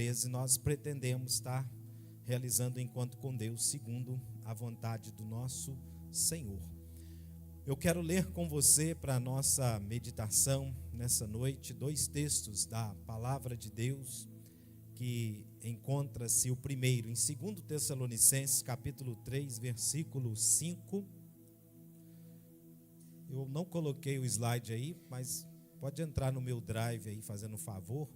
13, nós pretendemos estar realizando o encontro com Deus segundo a vontade do nosso Senhor. Eu quero ler com você para a nossa meditação nessa noite 2 textos da palavra de Deus, que encontra-se o primeiro em 2 Tessalonicenses capítulo 3, versículo 5. Eu não coloquei o slide aí, mas pode entrar no meu drive aí, fazendo um favor,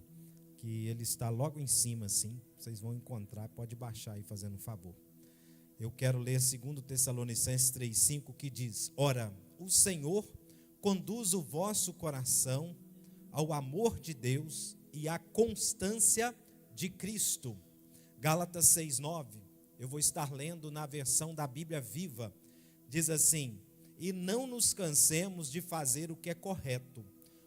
que ele está logo em cima assim, vocês vão encontrar, pode baixar aí fazendo um favor. Eu quero ler 2 Tessalonicenses 3,5, que diz: Ora, o Senhor conduz o vosso coração ao amor de Deus e à constância de Cristo. Gálatas 6,9, eu vou estar lendo na versão da Bíblia Viva, diz assim: E não nos cansemos de fazer o que é correto,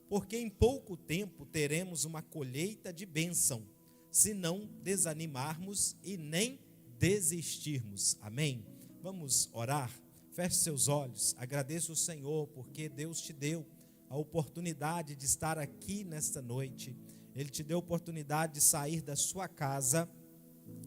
porque em pouco tempo teremos uma colheita de bênção, se não desanimarmos e nem desistirmos. Amém? Vamos orar? Feche seus olhos, agradeça o Senhor, porque Deus te deu a oportunidade de estar aqui nesta noite. Ele te deu a oportunidade de sair da sua casa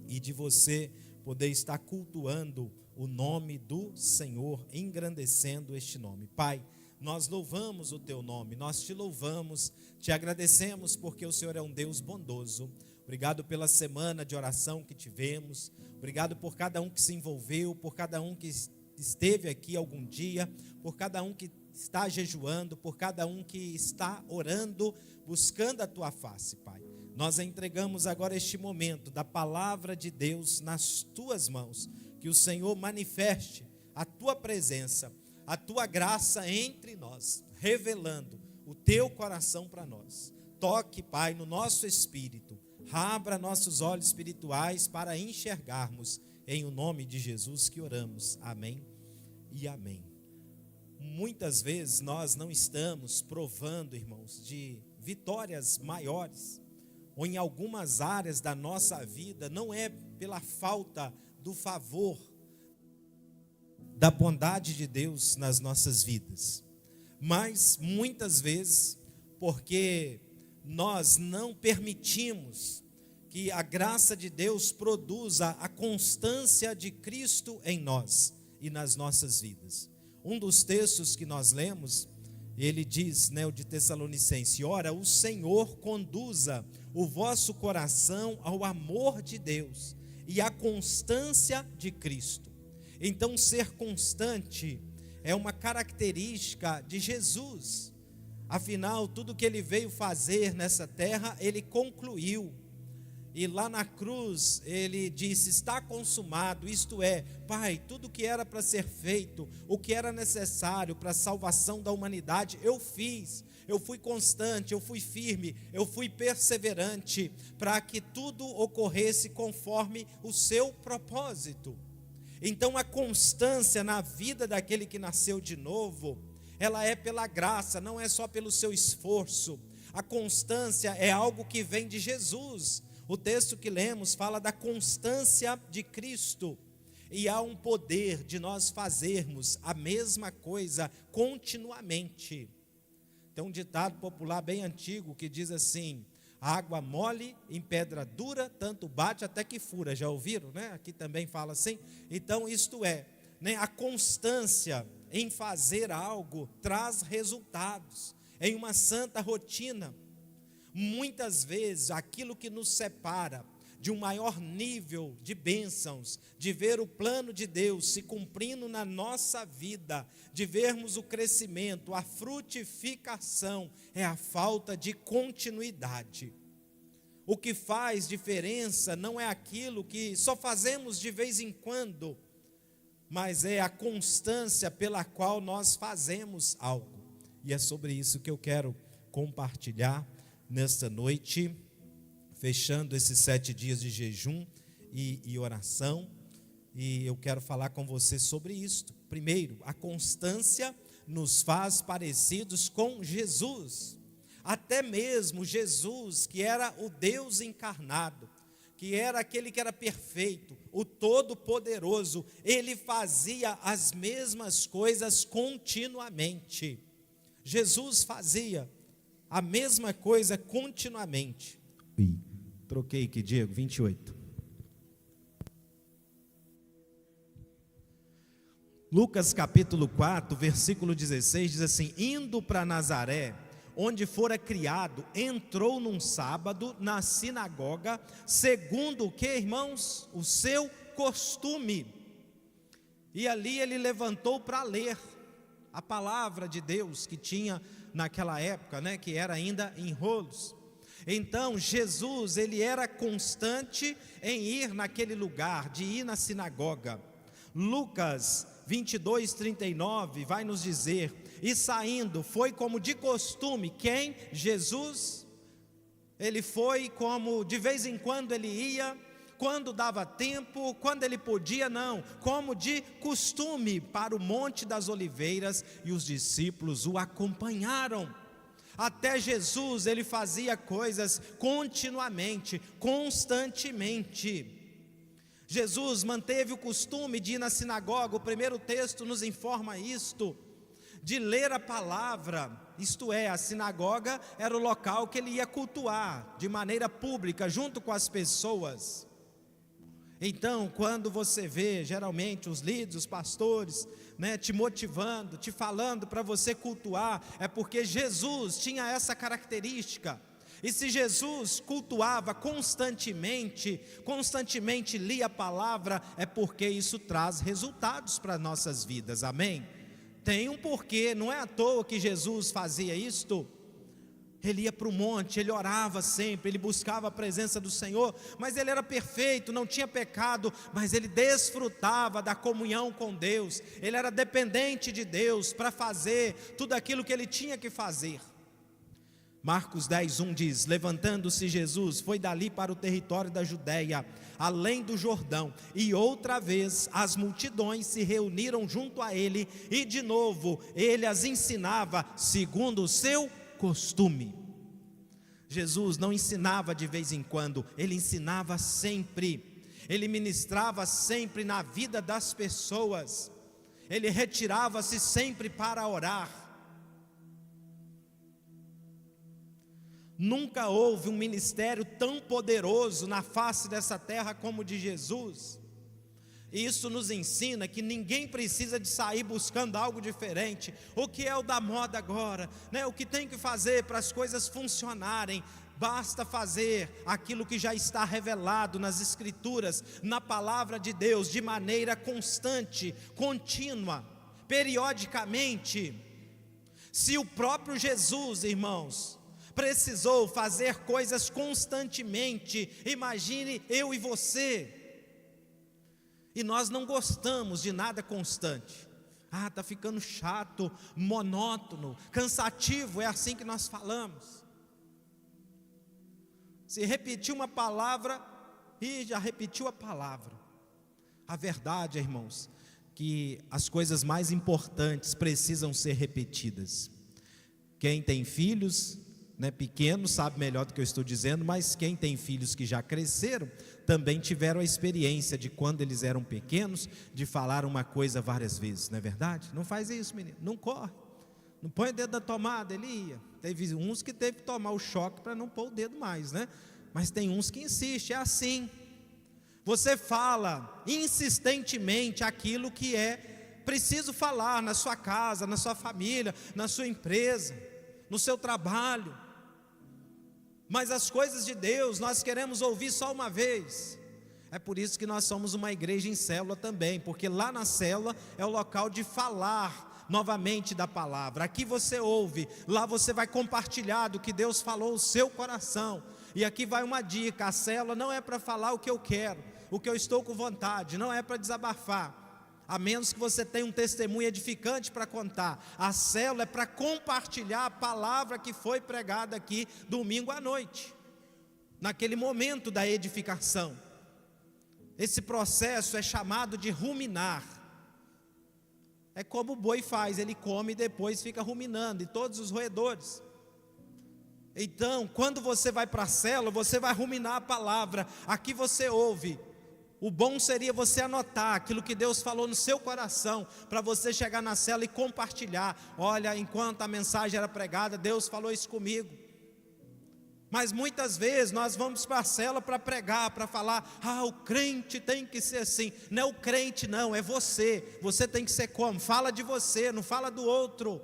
e de você poder estar cultuando o nome do Senhor, engrandecendo este nome. Pai, nós louvamos o teu nome, nós te louvamos, te agradecemos porque o Senhor é um Deus bondoso. Obrigado pela semana de oração que tivemos, obrigado por cada um que se envolveu, por cada um que esteve aqui algum dia, por cada um que está jejuando, por cada um que está orando, buscando a tua face, Pai. Nós entregamos agora este momento da palavra de Deus nas tuas mãos, que o Senhor manifeste a tua presença, a tua graça entre nós, revelando o teu coração para nós. Toque, Pai, no nosso espírito, abra nossos olhos espirituais para enxergarmos, em o nome de Jesus que oramos. Amém e amém. Muitas vezes nós não estamos provando, irmãos, de vitórias maiores, ou em algumas áreas da nossa vida, não é pela falta do favor, da bondade de Deus nas nossas vidas, mas muitas vezes porque nós não permitimos que a graça de Deus produza a constância de Cristo em nós e nas nossas vidas. Um dos textos que nós lemos, ele diz, o de Tessalonicenses: Ora, o Senhor conduza o vosso coração ao amor de Deus e à constância de Cristo. Então, ser constante é uma característica de Jesus. Afinal, tudo que ele veio fazer nessa terra, ele concluiu. E lá na cruz, ele disse: está consumado, isto é, Pai, tudo que era para ser feito, o que era necessário para a salvação da humanidade, eu fiz. Eu fui constante, eu fui firme, eu fui perseverante, para que tudo ocorresse conforme o seu propósito. Então, a constância na vida daquele que nasceu de novo, ela é pela graça, não é só pelo seu esforço. A constância é algo que vem de Jesus. O texto que lemos fala da constância de Cristo, e há um poder de nós fazermos a mesma coisa continuamente. Tem um ditado popular bem antigo que diz assim: água mole em pedra dura, tanto bate até que fura. Já ouviram, né? Aqui também fala assim. Então, isto é, a constância em fazer algo traz resultados, em uma santa rotina. Muitas vezes, aquilo que nos separa de um maior nível de bênçãos, de ver o plano de Deus se cumprindo na nossa vida, de vermos o crescimento, a frutificação, é a falta de continuidade. O que faz diferença não é aquilo que só fazemos de vez em quando, mas é a constância pela qual nós fazemos algo. E é sobre isso que eu quero compartilhar nesta noite, fechando esses 7 dias de jejum e oração, e eu quero falar com você sobre isto. Primeiro, a constância nos faz parecidos com Jesus, até mesmo Jesus, que era o Deus encarnado, que era aquele que era perfeito, o Todo-Poderoso, ele fazia as mesmas coisas continuamente. Jesus fazia a mesma coisa continuamente. Oui. Troquei aqui, Diego, 28. Lucas capítulo 4, versículo 16, diz assim: indo para Nazaré, onde fora criado, entrou num sábado na sinagoga, segundo o que, irmãos? O seu costume. E ali ele levantou para ler a palavra de Deus que tinha naquela época, né, que era ainda em rolos. Então Jesus, ele era constante em ir naquele lugar, de ir na sinagoga. Lucas 22, 39 vai nos dizer: e saindo, foi como de costume. Quem? Jesus. Ele foi como de vez em quando ele ia, quando dava tempo, quando ele podia, não, como de costume, para o Monte das Oliveiras, e os discípulos o acompanharam. Até Jesus, ele fazia coisas continuamente, constantemente. Jesus manteve o costume de ir na sinagoga. O primeiro texto nos informa isto, de ler a palavra, isto é, a sinagoga era o local que ele ia cultuar de maneira pública, junto com as pessoas. Então, quando você vê, geralmente, os líderes, os pastores, né, te motivando, te falando para você cultuar, é porque Jesus tinha essa característica. E se Jesus cultuava constantemente lia a palavra, é porque isso traz resultados para nossas vidas, amém? Tem um porquê, não é à toa que Jesus fazia isto. Ele ia para o monte, ele orava sempre, ele buscava a presença do Senhor, mas ele era perfeito, não tinha pecado, mas ele desfrutava da comunhão com Deus, ele era dependente de Deus para fazer tudo aquilo que ele tinha que fazer. Marcos 10:1 diz: levantando-se Jesus, foi dali para o território da Judéia, além do Jordão, e outra vez as multidões se reuniram junto a ele, e de novo ele as ensinava segundo o seu costume. Jesus não ensinava de vez em quando, ele ensinava sempre, ele ministrava sempre na vida das pessoas, ele retirava-se sempre para orar. Nunca houve um ministério tão poderoso na face dessa terra como o de Jesus. E isso nos ensina que ninguém precisa de sair buscando algo diferente, o que é o da moda agora, né? O que tem que fazer para as coisas funcionarem. Basta fazer aquilo que já está revelado nas Escrituras, na palavra de Deus, de maneira constante, contínua, periodicamente. Se o próprio Jesus, irmãos, precisou fazer coisas constantemente, imagine eu e você. E nós não gostamos de nada constante. Está ficando chato, monótono, cansativo, é assim que nós falamos. Se repetir uma palavra, e já repetiu a palavra. A verdade, irmãos, que as coisas mais importantes precisam ser repetidas. Quem tem filhos, né, pequenos, sabe melhor do que eu estou dizendo, mas quem tem filhos que já cresceram, também tiveram a experiência de quando eles eram pequenos, de falar uma coisa várias vezes, não é verdade? Não faz isso, menino, não corre, não põe o dedo na tomada. Ele ia, teve uns que teve que tomar o choque para não pôr o dedo mais, né? Mas tem uns que insistem, é assim. Você fala insistentemente aquilo que é preciso falar na sua casa, na sua família, na sua empresa, no seu trabalho. Mas as coisas de Deus nós queremos ouvir só uma vez. É por isso que nós somos uma igreja em célula também, porque lá na célula é o local de falar novamente da palavra. Aqui você ouve, lá você vai compartilhar do que Deus falou no seu coração. E aqui vai uma dica: a célula não é para falar o que eu quero, o que eu estou com vontade, não é para desabafar, a menos que você tenha um testemunho edificante para contar. A célula é para compartilhar a palavra que foi pregada aqui domingo à noite, naquele momento da edificação. Esse processo é chamado de ruminar. É como o boi faz, ele come e depois fica ruminando, e todos os roedores. Então, quando você vai para a célula, você vai ruminar a palavra. Aqui você ouve. O bom seria você anotar aquilo que Deus falou no seu coração, para você chegar na célula e compartilhar. Olha, enquanto a mensagem era pregada, Deus falou isso comigo. Mas muitas vezes nós vamos para a célula para pregar, para falar, o crente tem que ser assim. Não é o crente não, é você. Você tem que ser como? Fala de você, não fala do outro.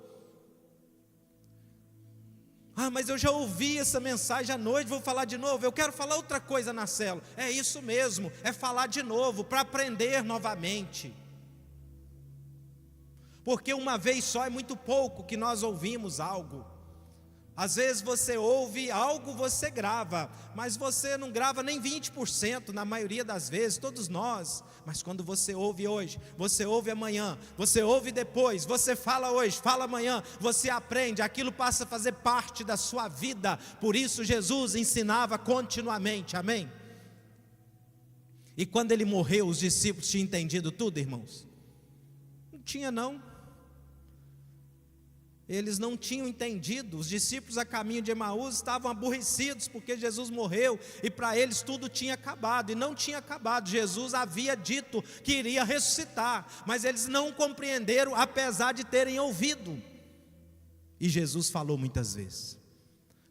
Mas eu já ouvi essa mensagem à noite, vou falar de novo. Eu quero falar outra coisa na célula. É isso mesmo, é falar de novo, para aprender novamente. Porque uma vez só é muito pouco que nós ouvimos algo. Às vezes você ouve algo, você grava, mas você não grava nem 20%, na maioria das vezes, todos nós. Mas quando você ouve hoje, você ouve amanhã, você ouve depois, você fala hoje, fala amanhã, você aprende, aquilo passa a fazer parte da sua vida. Por isso Jesus ensinava continuamente, amém? E quando ele morreu, os discípulos tinham entendido tudo, irmãos? Não tinha não. Eles não tinham entendido. Os discípulos a caminho de Emaús estavam aborrecidos porque Jesus morreu e para eles tudo tinha acabado, e não tinha acabado. Jesus havia dito que iria ressuscitar, mas eles não compreenderam, apesar de terem ouvido. E Jesus falou muitas vezes.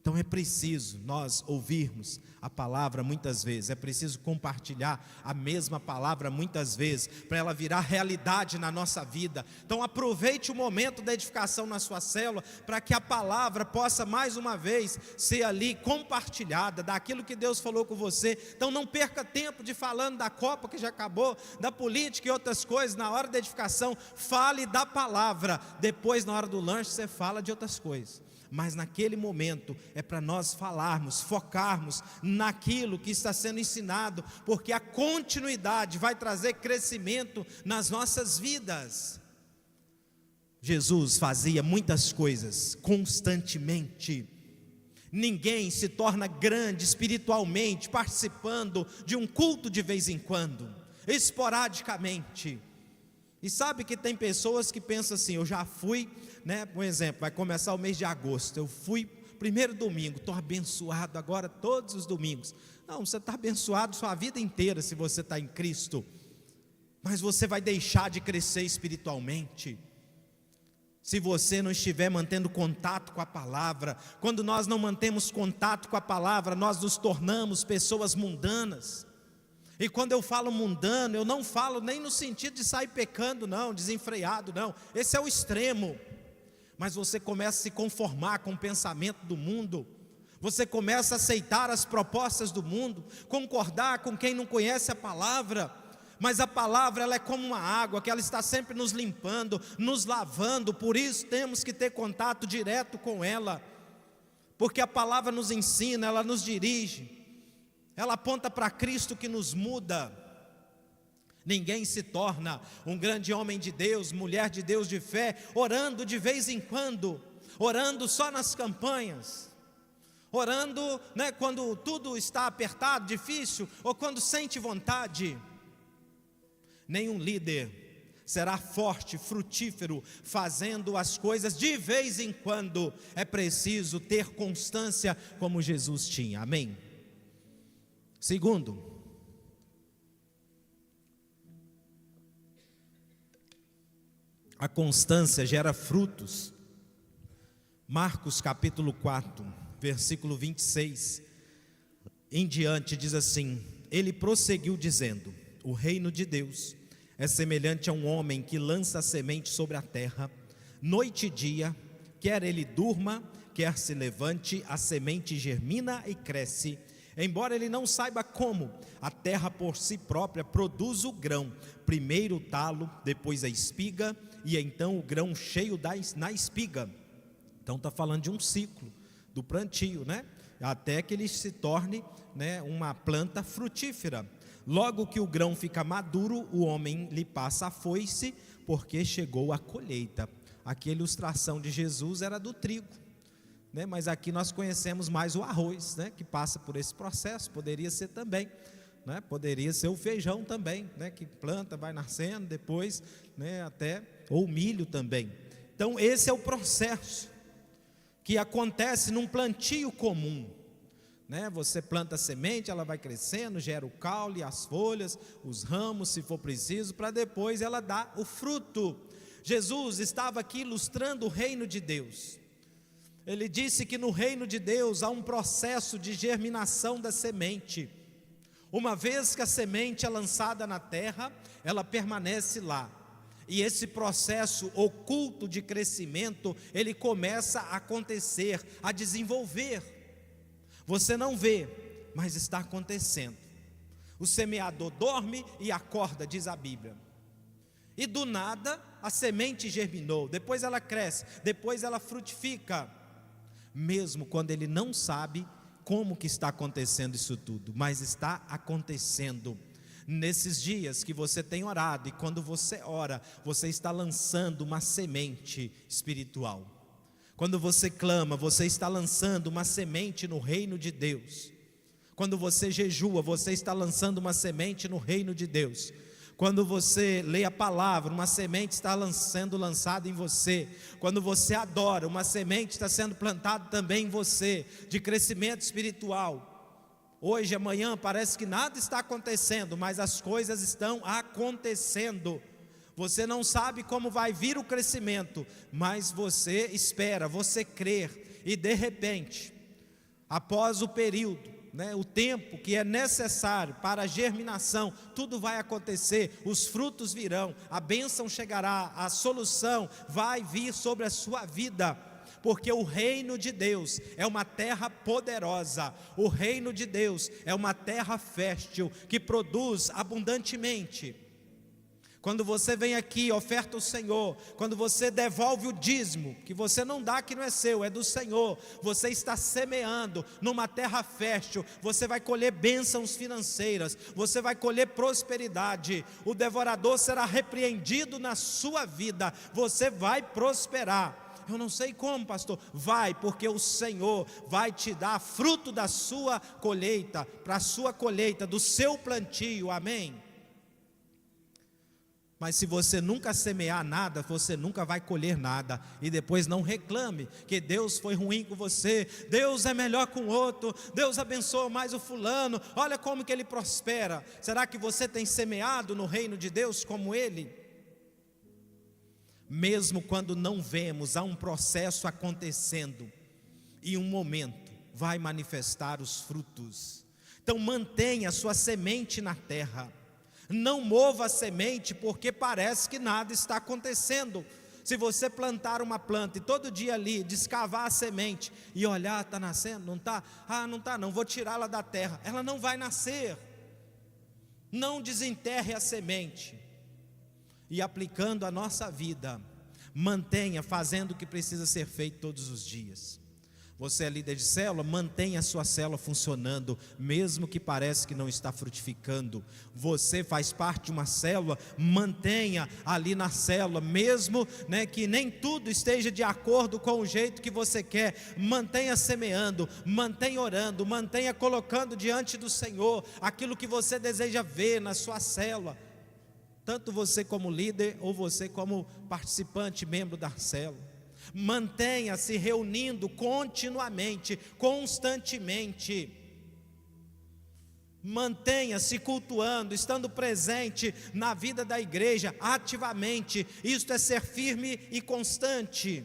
Então é preciso nós ouvirmos a palavra muitas vezes, é preciso compartilhar a mesma palavra muitas vezes, para ela virar realidade na nossa vida. Então aproveite o momento da edificação na sua célula, para que a palavra possa mais uma vez ser ali compartilhada, daquilo que Deus falou com você. Então não perca tempo de falando da Copa que já acabou, da política e outras coisas. Na hora da edificação, fale da palavra. Depois, na hora do lanche, você fala de outras coisas. Mas naquele momento é para nós falarmos, focarmos naquilo que está sendo ensinado, porque a continuidade vai trazer crescimento nas nossas vidas. Jesus fazia muitas coisas constantemente. Ninguém se torna grande espiritualmente participando de um culto de vez em quando, esporadicamente. E sabe que tem pessoas que pensam assim: eu já fui, por exemplo, vai começar o mês de agosto, eu fui primeiro domingo, estou abençoado agora todos os domingos. Não, você está abençoado sua vida inteira se você está em Cristo, mas você vai deixar de crescer espiritualmente se você não estiver mantendo contato com a palavra. Quando nós não mantemos contato com a palavra, nós nos tornamos pessoas mundanas. E quando eu falo mundano, eu não falo nem no sentido de sair pecando não, desenfreado não, esse é o extremo. Mas você começa a se conformar com o pensamento do mundo, você começa a aceitar as propostas do mundo, concordar com quem não conhece a palavra. Mas a palavra, ela é como uma água, que ela está sempre nos limpando, nos lavando. Por isso temos que ter contato direto com ela, porque a palavra nos ensina, ela nos dirige, ela aponta para Cristo que nos muda. Ninguém se torna um grande homem de Deus, mulher de Deus de fé, orando de vez em quando, orando só nas campanhas, orando quando tudo está apertado, difícil, ou quando sente vontade. Nenhum líder será forte, frutífero, fazendo as coisas de vez em quando. É preciso ter constância como Jesus tinha, amém? Segundo, a constância gera frutos. Marcos capítulo 4, versículo 26 em diante diz assim: ele prosseguiu dizendo: o reino de Deus é semelhante a um homem que lança a semente sobre a terra, noite e dia, quer ele durma, quer se levante, a semente germina e cresce, embora ele não saiba como. A terra por si própria produz o grão, primeiro o talo, depois a espiga, e então o grão cheio na espiga. Então está falando de um ciclo, do plantio, até que ele se torne uma planta frutífera. Logo que o grão fica maduro, o homem lhe passa a foice, porque chegou a colheita. Aqui a ilustração de Jesus era do trigo, mas aqui nós conhecemos mais o arroz, que passa por esse processo. Poderia ser também, poderia ser o feijão também, que planta, vai nascendo depois, até, ou o milho também. Então esse é o processo que acontece num plantio comum. Você planta a semente, ela vai crescendo, gera o caule, as folhas, os ramos, se for preciso, para depois ela dar o fruto. Jesus estava aqui ilustrando o reino de Deus. Ele disse que no reino de Deus há um processo de germinação da semente. Uma vez que a semente é lançada na terra, ela permanece lá. E esse processo oculto de crescimento, ele começa a acontecer, a desenvolver. Você não vê, mas está acontecendo. O semeador dorme e acorda, diz a Bíblia. E do nada, a semente germinou, depois ela cresce, depois ela frutifica. Mesmo quando ele não sabe como que está acontecendo isso tudo, mas está acontecendo. Nesses dias que você tem orado, e quando você ora, você está lançando uma semente espiritual. Quando você clama, você está lançando uma semente no reino de Deus. Quando você jejua, você está lançando uma semente no reino de Deus. Quando você lê a palavra, uma semente está sendo lançada em você. Quando você adora, uma semente está sendo plantada também em você, de crescimento espiritual. Hoje, amanhã, parece que nada está acontecendo, mas as coisas estão acontecendo. Você não sabe como vai vir o crescimento, mas você espera, você crê, e de repente, após o período, o tempo que é necessário para a germinação, tudo vai acontecer, os frutos virão, a bênção chegará, a solução vai vir sobre a sua vida, porque o reino de Deus é uma terra poderosa, o reino de Deus é uma terra fértil, que produz abundantemente. Quando você vem aqui, oferta ao Senhor, quando você devolve o dízimo, que você não dá, que não é seu, é do Senhor, você está semeando numa terra fértil, você vai colher bênçãos financeiras, você vai colher prosperidade, o devorador será repreendido na sua vida, você vai prosperar. Eu não sei como, pastor. Vai, porque o Senhor vai te dar fruto da sua colheita, para a sua colheita, do seu plantio, amém? Mas se você nunca semear nada, você nunca vai colher nada. E depois não reclame que Deus foi ruim com você, Deus é melhor com o outro, Deus abençoa mais o fulano, olha como que ele prospera. Será que você tem semeado no reino de Deus como ele? Mesmo quando não vemos, há um processo acontecendo, e um momento vai manifestar os frutos. Então mantenha a sua semente na terra. Não mova a semente porque parece que nada está acontecendo. Se você plantar uma planta e todo dia ali descavar a semente e olhar, está nascendo? Não está? Não está não, vou tirá-la da terra. Ela não vai nascer. Não desenterre a semente. E aplicando a nossa vida, mantenha fazendo o que precisa ser feito todos os dias. Você é líder de célula, mantenha a sua célula funcionando, mesmo que pareça que não está frutificando. Você faz parte de uma célula, mantenha ali na célula, mesmo que nem tudo esteja de acordo com o jeito que você quer. Mantenha semeando, mantenha orando, mantenha colocando diante do Senhor aquilo que você deseja ver na sua célula. Tanto você como líder, ou você como participante, membro da célula. Mantenha se reunindo continuamente, constantemente. Mantenha se cultuando, estando presente na vida da igreja, ativamente. Isto é ser firme e constante.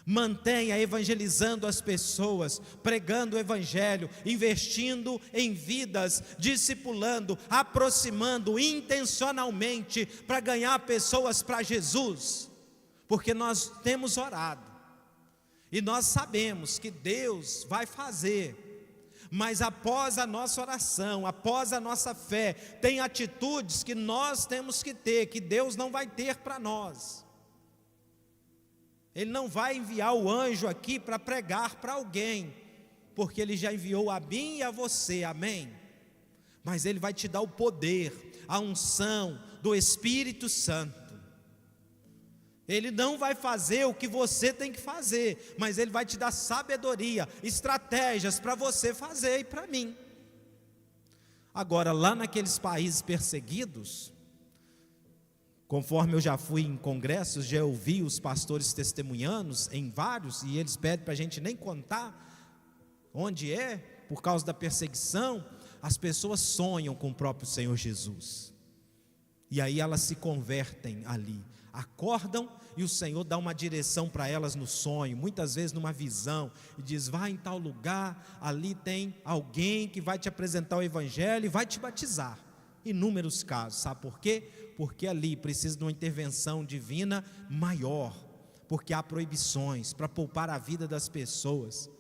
Mantenha evangelizando as pessoas, pregando o evangelho, investindo em vidas, discipulando, aproximando intencionalmente para ganhar pessoas para Jesus. Porque nós temos orado, e nós sabemos que Deus vai fazer, mas após a nossa oração, após a nossa fé, tem atitudes que nós temos que ter, que Deus não vai ter para nós. Ele não vai enviar o anjo aqui para pregar para alguém, porque Ele já enviou a mim e a você, amém? Mas Ele vai te dar o poder, a unção do Espírito Santo. Ele não vai fazer o que você tem que fazer, mas Ele vai te dar sabedoria, estratégias para você fazer e para mim. Agora, lá naqueles países perseguidos, conforme eu já fui em congressos, já ouvi os pastores testemunhando em vários, e eles pedem para a gente nem contar onde é, por causa da perseguição. As pessoas sonham com o próprio Senhor Jesus. E aí elas se convertem ali, acordam e o Senhor dá uma direção para elas no sonho, muitas vezes numa visão, e diz: vai em tal lugar, ali tem alguém que vai te apresentar o Evangelho e vai te batizar. Inúmeros casos, sabe por quê? Porque ali precisa de uma intervenção divina maior, porque há proibições para poupar a vida das pessoas.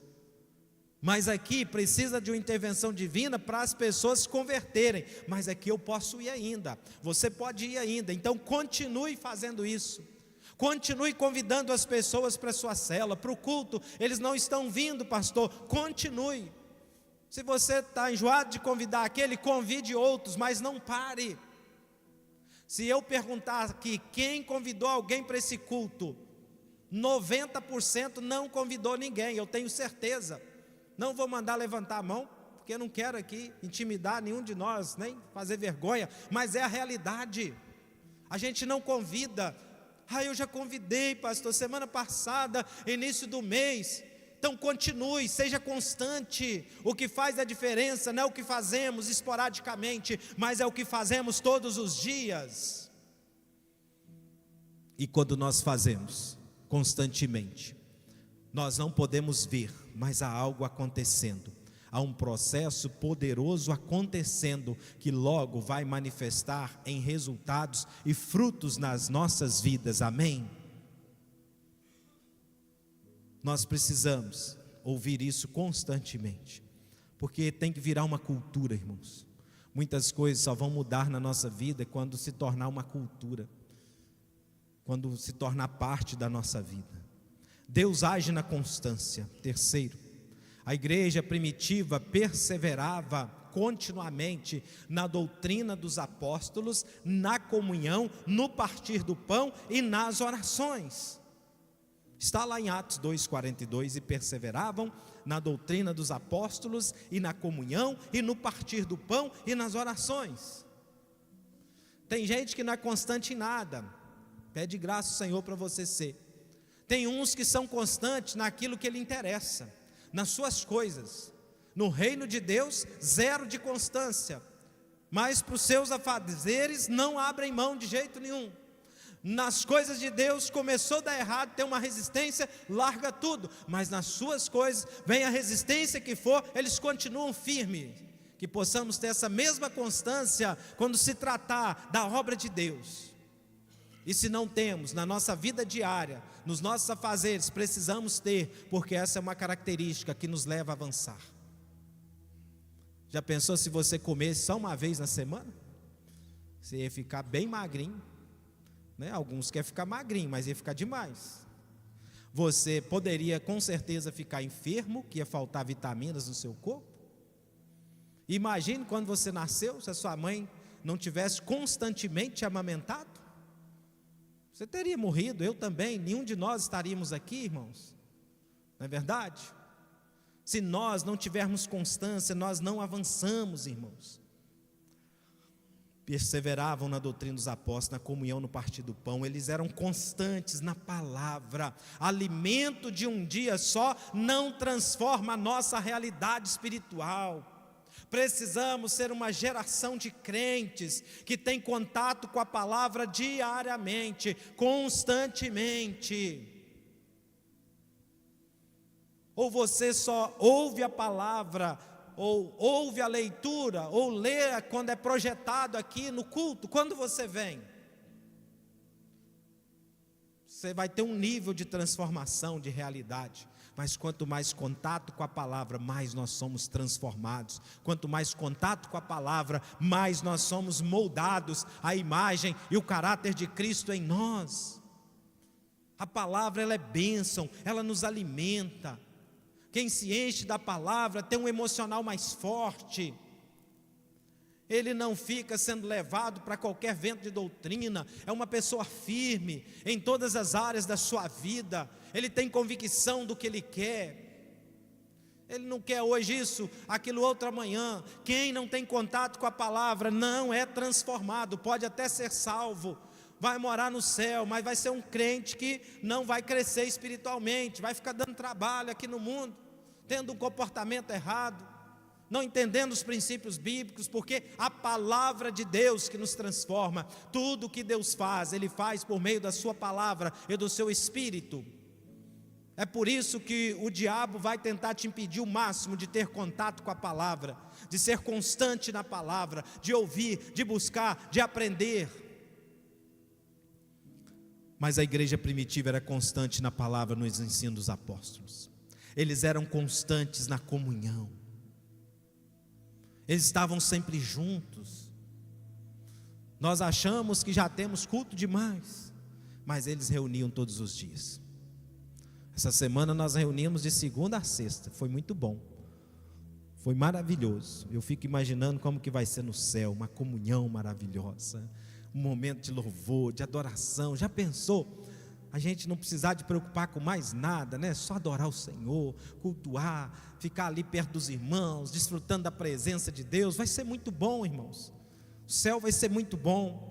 Mas aqui precisa de uma intervenção divina para as pessoas se converterem. Mas aqui eu posso ir ainda, você pode ir ainda. Então continue fazendo isso. Continue convidando as pessoas para a sua célula, para o culto. Eles não estão vindo, pastor. Continue. Se você está enjoado de convidar aquele, convide outros, mas não pare. Se eu perguntar aqui quem convidou alguém para esse culto, 90% não convidou ninguém, eu tenho certeza. Não vou mandar levantar a mão, porque eu não quero aqui intimidar nenhum de nós, nem fazer vergonha, mas é a realidade. A gente não convida. Eu já convidei, pastor, semana passada, início do mês. Então continue, seja constante. O que faz a diferença não é o que fazemos esporadicamente, mas é o que fazemos todos os dias. E quando nós fazemos constantemente, nós não podemos ver, mas há algo acontecendo. Há um processo poderoso acontecendo, que logo vai manifestar em resultados e frutos nas nossas vidas, amém? Nós precisamos ouvir isso constantemente, porque tem que virar uma cultura, irmãos. Muitas coisas só vão mudar na nossa vida quando se tornar uma cultura, quando se tornar parte da nossa vida. Deus age na constância. Terceiro, a igreja primitiva perseverava continuamente na doutrina dos apóstolos, na comunhão, no partir do pão e nas orações. Está lá em Atos 2,42, e perseveravam na doutrina dos apóstolos e na comunhão e no partir do pão e nas orações. Tem gente que não é constante em nada, pede graça ao Senhor para você ser. Tem uns que são constantes naquilo que lhe interessa, nas suas coisas. No reino de Deus, zero de constância, mas para os seus afazeres não abrem mão de jeito nenhum. Nas coisas de Deus começou a dar errado, tem uma resistência, larga tudo. Mas nas suas coisas, vem a resistência que for, eles continuam firmes. Que possamos ter essa mesma constância quando se tratar da obra de Deus. E se não temos na nossa vida diária, nos nossos afazeres, precisamos ter, porque essa é uma característica que nos leva a avançar. Já pensou se você comesse só uma vez na semana? Você ia ficar bem magrinho, né? Alguns querem ficar magrinho, mas ia ficar demais. Você poderia com certeza ficar enfermo, que ia faltar vitaminas no seu corpo. Imagine quando você nasceu, se a sua mãe não tivesse constantemente te amamentado. Você teria morrido, eu também, nenhum de nós estaríamos aqui, irmãos. Não é verdade? Se nós não tivermos constância, nós não avançamos, irmãos. Perseveravam na doutrina dos apóstolos, na comunhão, no partir do pão. Eles eram constantes na palavra. Alimento de um dia só não transforma a nossa realidade espiritual. Precisamos ser uma geração de crentes que tem contato com a palavra diariamente, constantemente. Ou você só ouve a palavra, ou ouve a leitura, ou lê quando é projetado aqui no culto. Quando você vem, você vai ter um nível de transformação, de realidade. Mas quanto mais contato com a palavra, mais nós somos transformados. Quanto mais contato com a palavra, mais nós somos moldados à imagem e o caráter de Cristo em nós. A palavra, ela é bênção, ela nos alimenta. Quem se enche da palavra tem um emocional mais forte. Ele não fica sendo levado para qualquer vento de doutrina. É uma pessoa firme em todas as áreas da sua vida. Ele tem convicção do que ele quer. Ele não quer hoje isso, aquilo outro amanhã. Quem não tem contato com a palavra não é transformado. Pode até ser salvo, vai morar no céu, mas vai ser um crente que não vai crescer espiritualmente. Vai ficar dando trabalho aqui no mundo, tendo um comportamento errado. não entendendo os princípios bíblicos, porque a palavra de Deus que nos transforma. Tudo que Deus faz, Ele faz por meio da sua palavra e do seu Espírito. É por isso que o diabo vai tentar te impedir o máximo de ter contato com a palavra, de ser constante na palavra, de ouvir, de buscar, de aprender. Mas a igreja primitiva era constante na palavra, nos ensinos dos apóstolos. Eles eram constantes na comunhão. Eles estavam sempre juntos. Nós achamos que já temos culto demais, mas eles reuniam todos os dias. Essa semana nós reunimos de segunda a sexta, foi muito bom, foi maravilhoso. Eu fico imaginando como que vai ser no céu, uma comunhão maravilhosa, um momento de louvor, de adoração. Já pensou? A gente não precisar de preocupar com mais nada, né? Só adorar o Senhor, cultuar, ficar ali perto dos irmãos, desfrutando da presença de Deus. Vai ser muito bom, irmãos. O céu vai ser muito bom.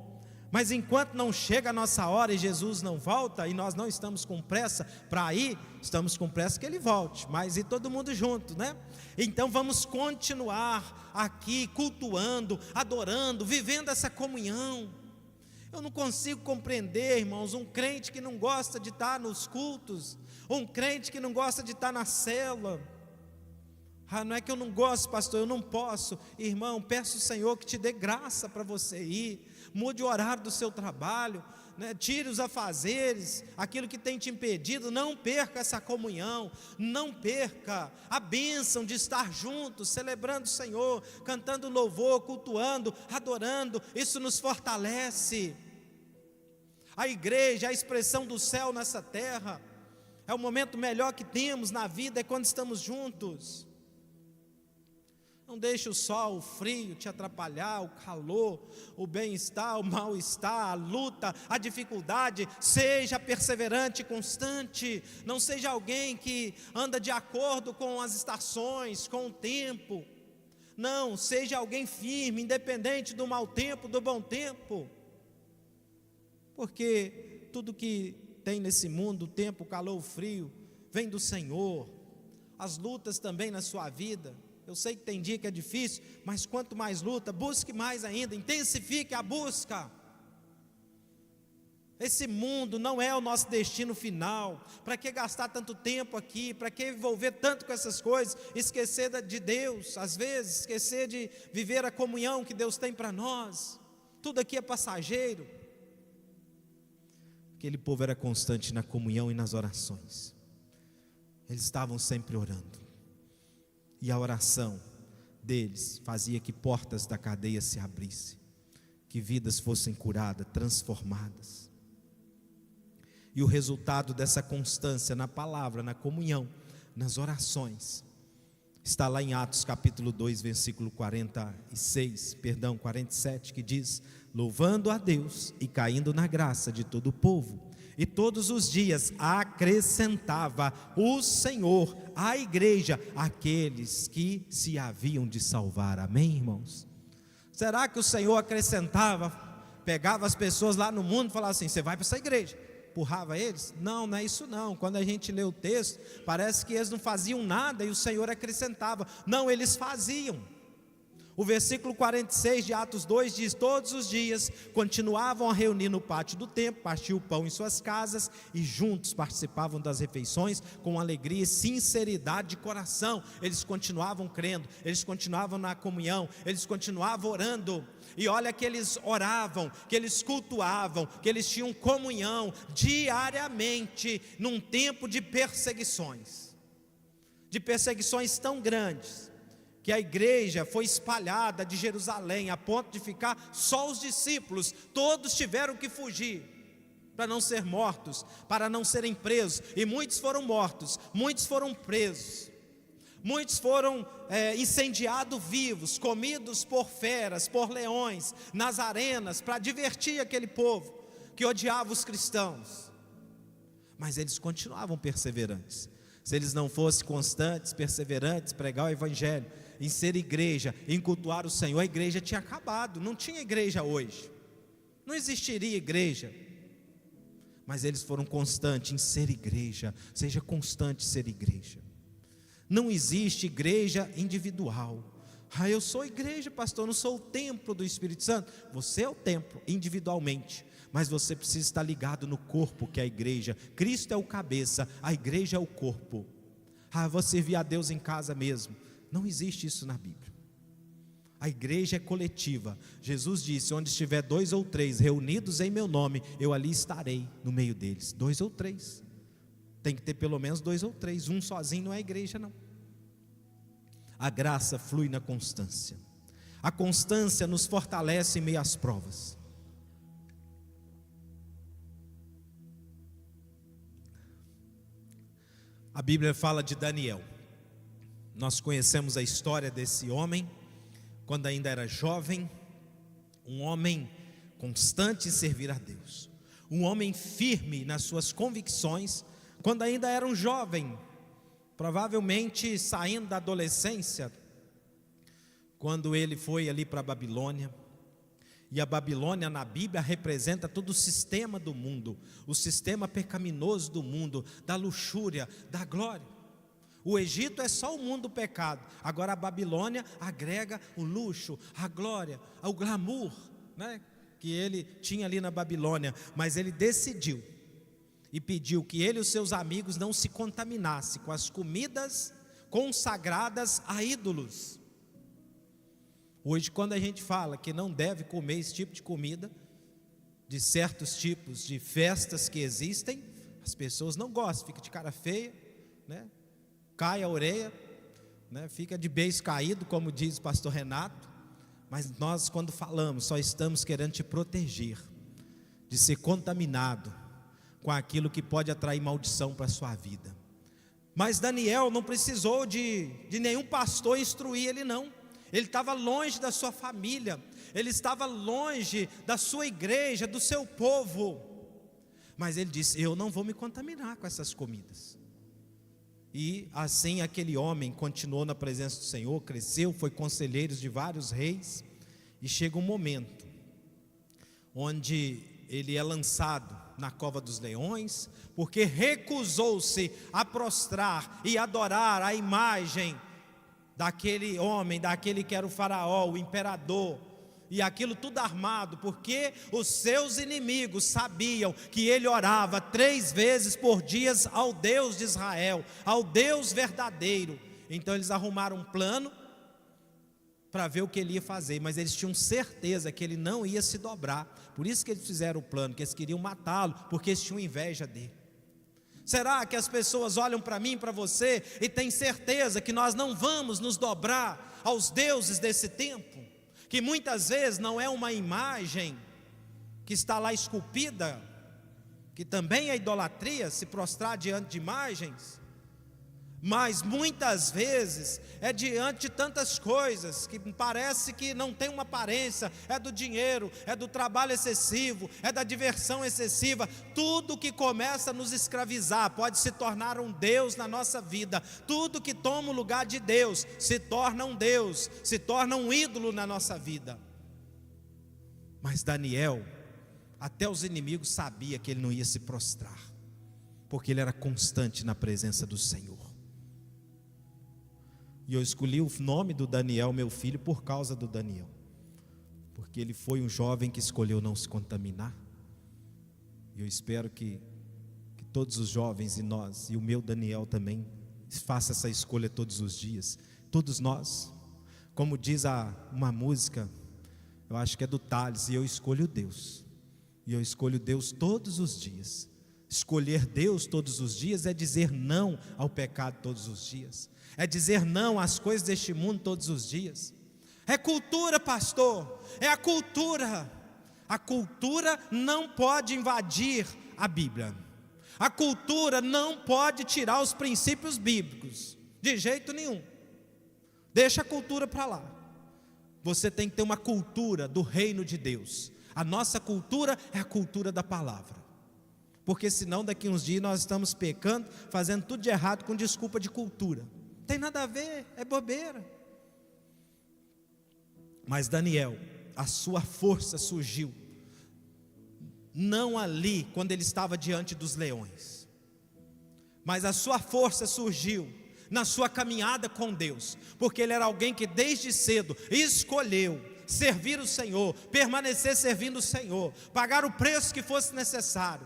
Mas enquanto não chega a nossa hora e Jesus não volta, e nós não estamos com pressa para ir, estamos com pressa que Ele volte, mas ir todo mundo junto, né? Então vamos continuar aqui cultuando, adorando, vivendo essa comunhão. Eu não consigo compreender, irmãos, um crente que não gosta de estar nos cultos, um crente que não gosta de estar na célula. Não é que eu não gosto, pastor, eu não posso. Irmão, peço ao Senhor que te dê graça para você ir. Mude o horário do seu trabalho, né? Tire os afazeres, aquilo que tem te impedido. Não perca essa comunhão, não perca a bênção de estar juntos, celebrando o Senhor, cantando louvor, cultuando, adorando. Isso nos fortalece. A igreja, a expressão do céu nessa terra. É o momento melhor que temos na vida, é quando estamos juntos. Não deixe o sol, o frio te atrapalhar, o calor, o bem-estar, o mal-estar, a luta, a dificuldade. Seja perseverante e constante. Não seja alguém que anda de acordo com as estações, com o tempo. Não, seja alguém firme, independente do mau tempo, do bom tempo. Porque tudo que tem nesse mundo, o tempo, o calor, o frio, vem do Senhor. As lutas também na sua vida. Eu sei que tem dia que é difícil, mas quanto mais luta, busque mais ainda, intensifique a busca. Esse mundo não é o nosso destino final. Para que gastar tanto tempo aqui? Para que envolver tanto com essas coisas? Esquecer de Deus, às vezes, esquecer de viver a comunhão que Deus tem para nós. Tudo aqui é passageiro. Aquele povo era constante na comunhão e nas orações. Eles estavam sempre orando. E a oração deles fazia que portas da cadeia se abrissem, que vidas fossem curadas, transformadas. E o resultado dessa constância na palavra, na comunhão, nas orações, está lá em Atos capítulo 2, versículo 47, que diz: louvando a Deus e caindo na graça de todo o povo. E todos os dias acrescentava o Senhor à igreja aqueles que se haviam de salvar. Amém, irmãos? Será que o Senhor acrescentava, pegava as pessoas lá no mundo e falava assim: você vai para essa igreja? Empurrava eles? Não, não é isso não. Quando a gente lê o texto, parece que eles não faziam nada e o Senhor acrescentava. Não, eles faziam. O versículo 46 de Atos 2 diz: todos os dias continuavam a reunir no pátio do templo, partiam o pão em suas casas e juntos participavam das refeições com alegria e sinceridade de coração. Eles continuavam crendo, eles continuavam na comunhão, eles continuavam orando. E olha que eles oravam, que eles cultuavam, que eles tinham comunhão diariamente num tempo de perseguições tão grandes, que a igreja foi espalhada de Jerusalém, a ponto de ficar só os discípulos. Todos tiveram que fugir, para não ser mortos, para não serem presos. E muitos foram mortos, muitos foram presos, muitos foram incendiados vivos, comidos por feras, por leões, nas arenas, para divertir aquele povo que odiava os cristãos. Mas eles continuavam perseverantes. Se eles não fossem constantes, perseverantes, pregar o evangelho, em ser igreja, em cultuar o Senhor, a igreja tinha acabado. Não tinha igreja hoje, não existiria igreja. Mas eles foram constantes em ser igreja. Seja constante em ser igreja. Não existe igreja individual, Eu sou igreja, pastor, eu não sou o templo do Espírito Santo. Você é o templo, individualmente, mas você precisa estar ligado no corpo que é a igreja. Cristo é o cabeça, a igreja é o corpo. Vou servir a Deus em casa mesmo. Não existe isso na Bíblia. A igreja é coletiva. Jesus disse: onde estiver 2 ou 3 reunidos em meu nome, eu ali estarei no meio deles. 2 ou 3. Tem que ter pelo menos 2 ou 3. Um sozinho não é igreja, não. A graça flui na constância. A constância nos fortalece em meio às provas. A Bíblia fala de Daniel. Nós conhecemos a história desse homem, quando ainda era jovem, um homem constante em servir a Deus, um homem firme nas suas convicções, quando ainda era um jovem, provavelmente saindo da adolescência, quando ele foi ali para a Babilônia. E a Babilônia na Bíblia representa todo o sistema do mundo, o sistema pecaminoso do mundo, da luxúria, da glória. O Egito é só o mundo do pecado. Agora a Babilônia agrega o luxo, a glória, o glamour, né, que ele tinha ali na Babilônia. Mas ele decidiu e pediu que ele e os seus amigos não se contaminassem com as comidas consagradas a ídolos. Hoje, quando a gente fala que não deve comer esse tipo de comida, de certos tipos de festas que existem, as pessoas não gostam, fica de cara feia, né? Cai a orelha, né? Fica de beijo caído, como diz o pastor Renato. Mas nós, quando falamos, só estamos querendo te proteger de ser contaminado com aquilo que pode atrair maldição para a sua vida. Mas Daniel não precisou de nenhum pastor instruir ele, não. Ele estava longe da sua família, ele estava longe da sua igreja, do seu povo. Mas ele disse: eu não vou me contaminar com essas comidas. E assim aquele homem continuou na presença do Senhor, cresceu, foi conselheiro de vários reis. E chega um momento onde ele é lançado na cova dos leões, porque recusou-se a prostrar e adorar a imagem daquele homem, daquele que era o faraó, o imperador, e aquilo tudo armado, porque os seus inimigos sabiam que ele orava 3 vezes por dia ao Deus de Israel, ao Deus verdadeiro. Então eles arrumaram um plano para ver o que ele ia fazer, mas eles tinham certeza que ele não ia se dobrar. Por isso que eles fizeram o plano, que eles queriam matá-lo, porque eles tinham inveja dele. Será que as pessoas olham para mim, para você, e têm certeza que nós não vamos nos dobrar aos deuses desse tempo? Que muitas vezes não é uma imagem que está lá esculpida, que também é idolatria, se prostrar diante de imagens, mas muitas vezes é diante de tantas coisas que parece que não tem uma aparência. É do dinheiro, é do trabalho excessivo, é da diversão excessiva. Tudo que começa a nos escravizar pode se tornar um Deus na nossa vida. Tudo que toma o lugar de Deus se torna um Deus, se torna um ídolo na nossa vida. Mas Daniel, até os inimigos sabiam que ele não ia se prostrar, porque ele era constante na presença do Senhor. E eu escolhi o nome do Daniel, meu filho, por causa do Daniel, porque ele foi um jovem que escolheu não se contaminar. E eu espero que todos os jovens, e nós, e o meu Daniel também, faça essa escolha todos os dias. Todos nós, como diz uma música, eu acho que é do Tales: e eu escolho Deus, e eu escolho Deus todos os dias. Escolher Deus todos os dias é dizer não ao pecado todos os dias, é dizer não às coisas deste mundo todos os dias. É cultura, pastor, é a cultura. A cultura não pode invadir a Bíblia. A cultura não pode tirar os princípios bíblicos, de jeito nenhum. Deixa a cultura para lá. Você tem que ter uma cultura do reino de Deus. A nossa cultura é a cultura da palavra, porque senão daqui uns dias nós estamos pecando, fazendo tudo de errado com desculpa de cultura. Não tem nada a ver, é bobeira. Mas Daniel, a sua força surgiu não ali quando ele estava diante dos leões, mas a sua força surgiu na sua caminhada com Deus, porque ele era alguém que desde cedo escolheu servir o Senhor, permanecer servindo o Senhor, pagar o preço que fosse necessário,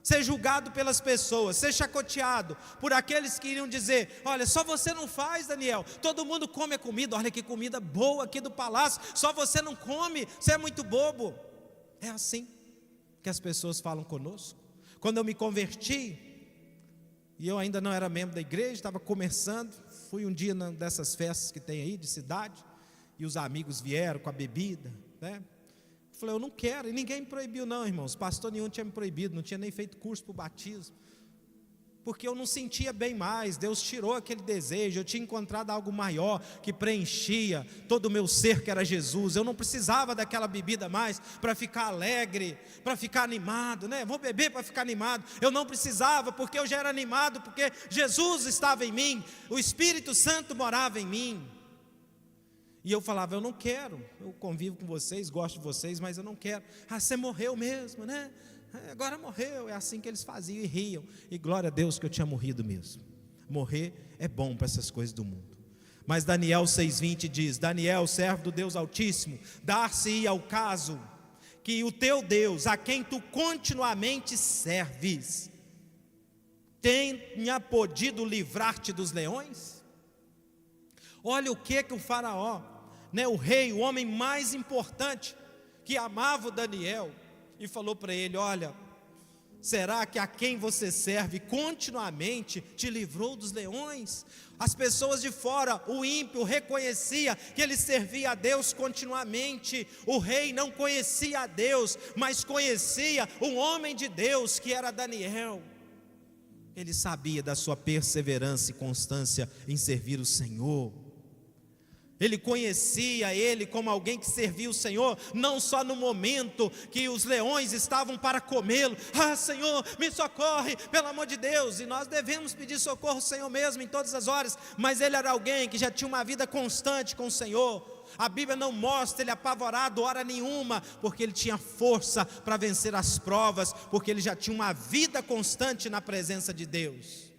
ser julgado pelas pessoas, ser chacoteado por aqueles que iriam dizer: olha, só você não faz, Daniel, todo mundo come a comida, olha que comida boa aqui do palácio, só você não come, você é muito bobo. É assim que as pessoas falam conosco. Quando eu me converti, e eu ainda não era membro da igreja, estava começando, fui um dia dessas festas que tem aí de cidade, e os amigos vieram com a bebida, né? Eu falei: eu não quero, e ninguém me proibiu não, irmãos, pastor nenhum tinha me proibido, não tinha nem feito curso para o batismo, porque eu não sentia bem mais. Deus tirou aquele desejo, eu tinha encontrado algo maior, que preenchia todo o meu ser, que era Jesus. Eu não precisava daquela bebida mais, para ficar alegre, para ficar animado, né? Vou beber para ficar animado, eu não precisava, porque eu já era animado, porque Jesus estava em mim, o Espírito Santo morava em mim. E eu falava: eu não quero, eu convivo com vocês, gosto de vocês, mas eu não quero. Ah, você morreu mesmo, né? Agora morreu. É assim que eles faziam e riam. E glória a Deus que eu tinha morrido mesmo. Morrer é bom para essas coisas do mundo. Mas Daniel 6,20 diz: Daniel, servo do Deus Altíssimo, dar-se-ia o caso que o teu Deus, a quem tu continuamente serves, tenha podido livrar-te dos leões? Olha o que o faraó, né, o rei, o homem mais importante, que amava o Daniel, e falou para ele: olha, será que a quem você serve continuamente te livrou dos leões? As pessoas de fora, o ímpio, reconhecia que ele servia a Deus continuamente. O rei não conhecia a Deus, mas conhecia um homem de Deus, que era Daniel. Ele sabia da sua perseverança e constância em servir o Senhor. Ele conhecia ele como alguém que servia o Senhor, não só no momento que os leões estavam para comê-lo. Ah, Senhor, me socorre, pelo amor de Deus. E nós devemos pedir socorro ao Senhor mesmo em todas as horas. Mas ele era alguém que já tinha uma vida constante com o Senhor. A Bíblia não mostra ele apavorado hora nenhuma, porque ele tinha força para vencer as provas, porque ele já tinha uma vida constante na presença de Deus.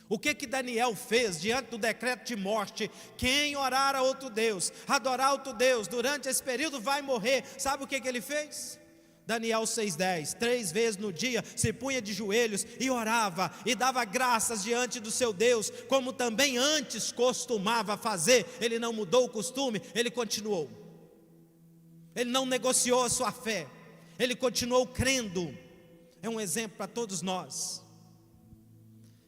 O que Daniel fez diante do decreto de morte? Quem orar a outro Deus, adorar outro Deus, durante esse período vai morrer. Sabe o que ele fez? Daniel 6,10, 3 vezes no dia se punha de joelhos e orava, e dava graças diante do seu Deus, como também antes costumava fazer. Ele não mudou o costume, ele continuou. Ele não negociou a sua fé, ele continuou crendo. É um exemplo para todos nós.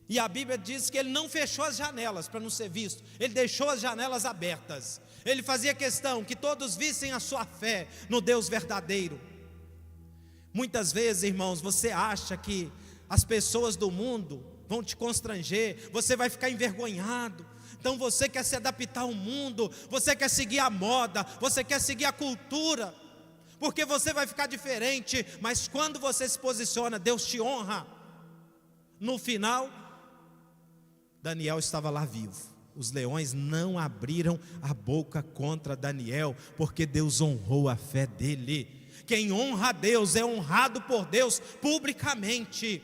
E a Bíblia diz que ele não fechou as janelas para não ser visto, ele deixou as janelas abertas. Ele fazia questão que todos vissem a sua fé no Deus verdadeiro. Muitas vezes, irmãos, você acha que as pessoas do mundo vão te constranger, você vai ficar envergonhado. Então você quer se adaptar ao mundo, você quer seguir a moda, você quer seguir a cultura, porque você vai ficar diferente. Mas quando você se posiciona, Deus te honra. No final, Daniel estava lá vivo. Os leões não abriram a boca contra Daniel, porque Deus honrou a fé dele. Quem honra a Deus é honrado por Deus publicamente.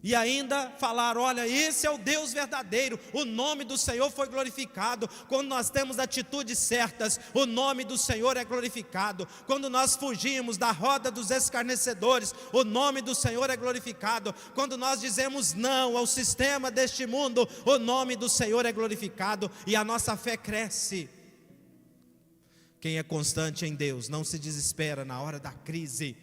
E ainda falaram: olha, esse é o Deus verdadeiro, o nome do Senhor foi glorificado. Quando nós temos atitudes certas, o nome do Senhor é glorificado. Quando nós fugimos da roda dos escarnecedores, o nome do Senhor é glorificado. Quando nós dizemos não ao sistema deste mundo, o nome do Senhor é glorificado, e a nossa fé cresce. Quem é constante em Deus não se desespera na hora da crise,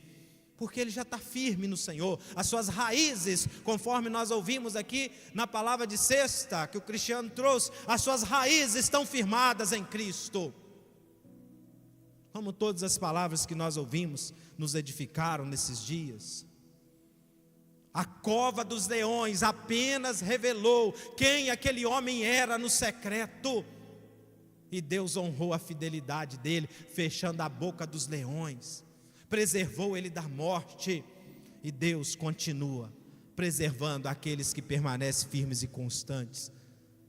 porque ele já está firme no Senhor. As suas raízes, conforme nós ouvimos aqui na palavra de sexta que o Cristiano trouxe, as suas raízes estão firmadas em Cristo. Como todas as palavras que nós ouvimos nos edificaram nesses dias. A cova dos leões apenas revelou quem aquele homem era no secreto, e Deus honrou a fidelidade dele, fechando a boca dos leões, preservou ele da morte. E Deus continua preservando aqueles que permanecem firmes e constantes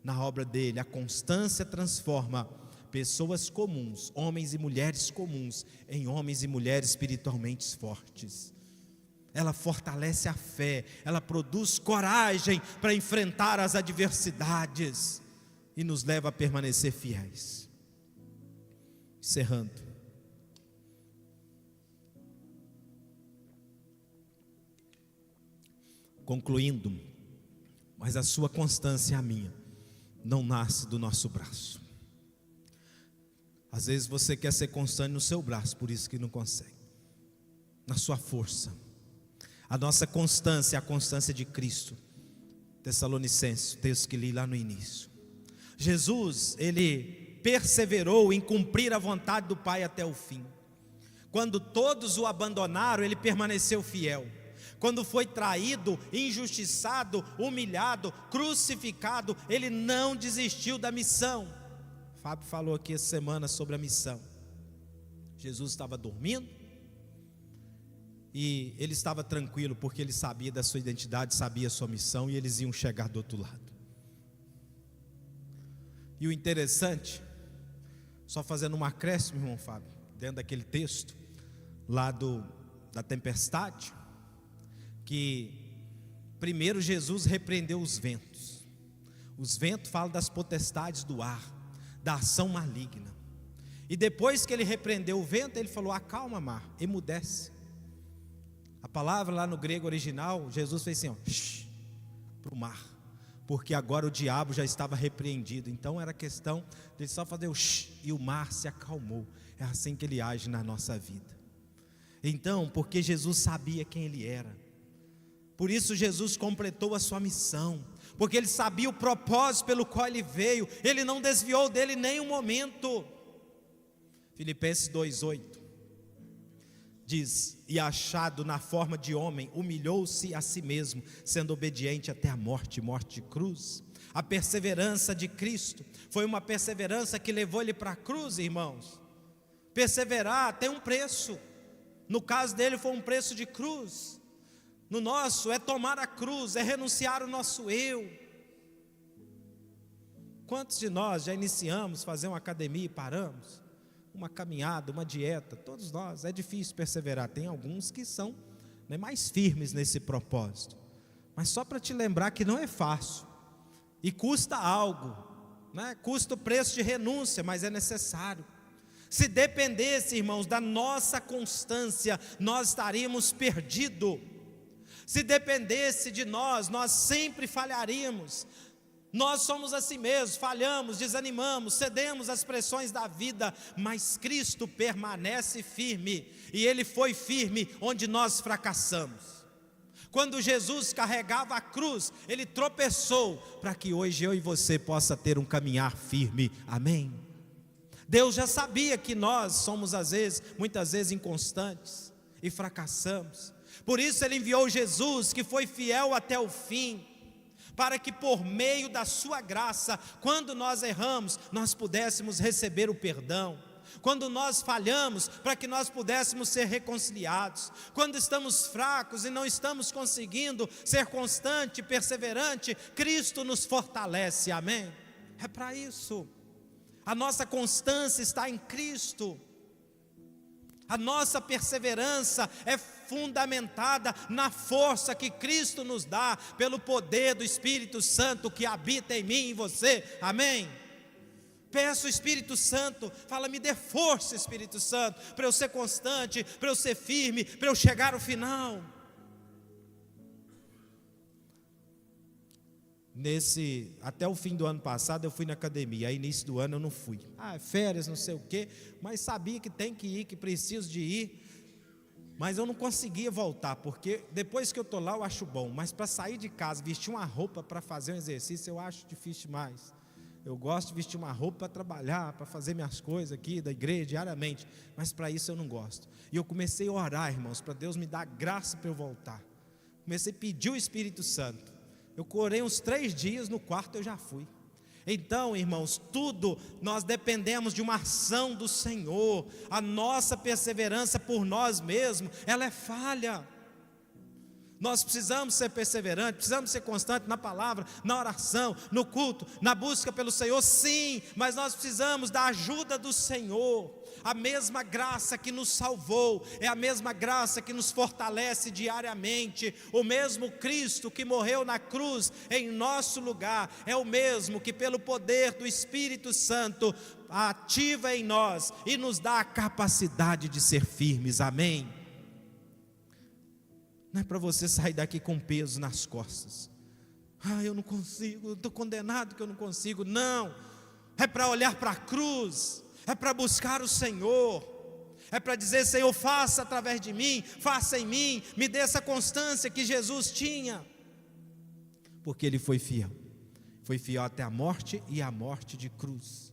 na obra dele. A constância transforma pessoas comuns, homens e mulheres comuns, em homens e mulheres espiritualmente fortes. ela fortalece a fé, ela produz coragem para enfrentar as adversidades e nos leva a permanecer fiéis. Encerrando, concluindo, mas a sua constância e a minha não nasce do nosso braço. Às vezes você quer ser constante no seu braço, por isso que não consegue, na sua força. A nossa constância é a constância de Cristo. Tessalonicenses, o texto que li lá no início. Jesus, ele perseverou em cumprir a vontade do Pai até o fim. Quando todos o abandonaram, ele permaneceu fiel. Quando foi traído, injustiçado, humilhado, crucificado, ele não desistiu da missão. Fábio falou aqui essa semana sobre a missão. Jesus estava dormindo e ele estava tranquilo, porque ele sabia da sua identidade, sabia a sua missão, e eles iam chegar do outro lado. E o interessante, só fazendo um acréscimo, irmão Fábio, dentro daquele texto lá da tempestade, que primeiro Jesus repreendeu os ventos. Os ventos falam das potestades do ar, da ação maligna. E depois que ele repreendeu o vento, ele falou: acalma, mar, emudece. A palavra lá no grego original, Jesus fez assim, para o mar, porque agora o diabo já estava repreendido. Então era questão de só fazer o e o mar se acalmou. É assim que ele age na nossa vida. Então, porque Jesus sabia quem ele era, por isso Jesus completou a sua missão, porque ele sabia o propósito pelo qual ele veio, ele não desviou dele em nenhum momento. Filipenses 2:8 diz: e achado na forma de homem, humilhou-se a si mesmo, sendo obediente até a morte, morte de cruz. A perseverança de Cristo foi uma perseverança que levou ele para a cruz, irmãos. Perseverar tem um preço. No caso dele foi um preço de cruz. No nosso é tomar a cruz, é renunciar o nosso eu. Quantos de nós já iniciamos fazer uma academia e paramos? Uma caminhada, uma dieta, todos nós, é difícil perseverar. Tem alguns que são mais firmes nesse propósito, mas só para te lembrar que não é fácil, e custa algo, custa o preço de renúncia, mas é necessário. Se dependesse, irmãos, da nossa constância, nós estaríamos perdidos. Se dependesse de nós, nós sempre falharíamos. Nós somos assim mesmos, falhamos, desanimamos, cedemos às pressões da vida, mas Cristo permanece firme, e Ele foi firme onde nós fracassamos. Quando Jesus carregava a cruz, Ele tropeçou, para que hoje eu e você possa ter um caminhar firme, amém? Deus já sabia que nós somos muitas vezes inconstantes e fracassamos, por isso Ele enviou Jesus, que foi fiel até o fim, para que por meio da sua graça, quando nós erramos, nós pudéssemos receber o perdão. Quando nós falhamos, para que nós pudéssemos ser reconciliados. Quando estamos fracos e não estamos conseguindo ser constante, perseverante, Cristo nos fortalece, amém? É para isso. A nossa constância está em Cristo. A nossa perseverança é fundamentada na força que Cristo nos dá, pelo poder do Espírito Santo que habita em mim e em você, amém? Peço o Espírito Santo, fala, me dê força, Espírito Santo, para eu ser constante, para eu ser firme, para eu chegar ao final. Até o fim do ano passado eu fui na academia, aí início do ano eu não fui. Férias, não sei o quê, mas sabia que tem que ir, que preciso de ir. Mas eu não conseguia voltar, porque depois que eu estou lá eu acho bom, mas para sair de casa, vestir uma roupa para fazer um exercício, eu acho difícil demais. Eu gosto de vestir uma roupa para trabalhar, para fazer minhas coisas aqui da igreja diariamente, mas para isso eu não gosto. E eu comecei a orar, irmãos, para Deus me dar graça para eu voltar. Comecei a pedir o Espírito Santo. Eu orei uns 3 dias, no quarto eu já fui. Então, irmãos, tudo nós dependemos de uma ação do Senhor. A nossa perseverança por nós mesmos, ela é falha. Nós precisamos ser perseverantes, precisamos ser constantes na palavra, na oração, no culto, na busca pelo Senhor, sim, mas nós precisamos da ajuda do Senhor. A mesma graça que nos salvou é a mesma graça que nos fortalece diariamente. O mesmo Cristo que morreu na cruz em nosso lugar é o mesmo que, pelo poder do Espírito Santo, ativa em nós e nos dá a capacidade de ser firmes. Amém? Não é para você sair daqui com peso nas costas. Eu não consigo, eu estou condenado que eu não consigo. Não, é para olhar para a cruz, é para buscar o Senhor, é para dizer: Senhor, faça através de mim, faça em mim, me dê essa constância que Jesus tinha. Porque Ele foi fiel até a morte, e a morte de cruz.